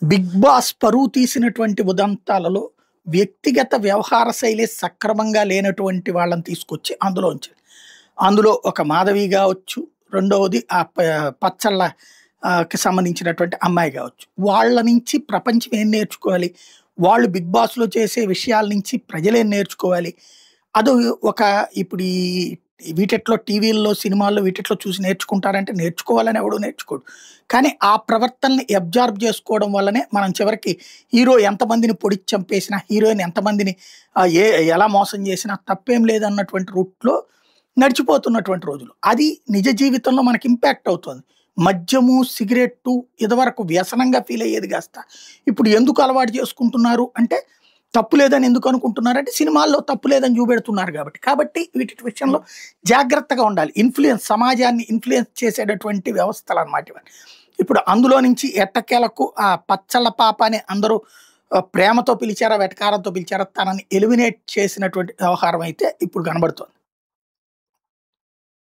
Big boss పరువు తీసినటువంటి ఉదంతాలలో వ్యక్తిగత వ్యవహార శైలి సక్రమంగా లేనటువంటి వాళ్ళని తీసుకొచ్చి అందులో ఉంచాడు. అందులో ఒక మాధవి గావచ్చు, రెండవది పచ్చళ్ళ కి సంబంధించినటువంటి అమ్మాయి గావచ్చు. వాళ్ళ నుంచి ప్రపంచం ఏం నేర్చుకోవాలి? వాళ్ళు బిగ్ బాస్‌లో చేసే విషయాల నుంచి ప్రజలేం నేర్చుకోవాలి? అది ఒక ఇప్పుడు వీటిట్లో టీవీల్లో, సినిమాల్లో వీటిట్లో చూసి నేర్చుకుంటారంటే నేర్చుకోవాలని ఎవడు నేర్చుకోడు. కానీ ఆ ప్రవర్తనని అబ్జార్బ్ చేసుకోవడం వల్లనే మనం చివరికి హీరో ఎంతమందిని పొడిచి చంపేసినా, హీరోయిన్ ఎంతమందిని ఎలా మోసం చేసినా తప్పేం లేదన్నటువంటి రూట్‌లో నడిచిపోతున్నటువంటి రోజులు. అది నిజ జీవితంలో మనకి ఇంపాక్ట్ అవుతుంది. మద్యము, సిగరెట్టు ఇదివరకు వ్యసనంగా ఫీల్ అయ్యేది కాస్త ఇప్పుడు ఎందుకు అలవాటు చేసుకుంటున్నారు అంటే తప్పు లేదని ఎందుకు అనుకుంటున్నారంటే సినిమాల్లో తప్పు లేదని చూపెడుతున్నారు కాబట్టి. కాబట్టి వీటి విషయంలో జాగ్రత్తగా ఉండాలి. సమాజాన్ని ఇన్‌ఫ్లూయెన్స్ చేసేటటువంటి వ్యవస్థలనమాట ఇవన్నీ. ఇప్పుడు అందులో నుంచి ఎట్టకేలకు ఆ పచ్చళ్ళ పాప అని అందరూ ప్రేమతో పిలిచారా, వెటకారంతో పిలిచారా తనని ఎలిమినేట్ చేసినటువంటి వ్యవహారం అయితే ఇప్పుడు కనబడుతోంది.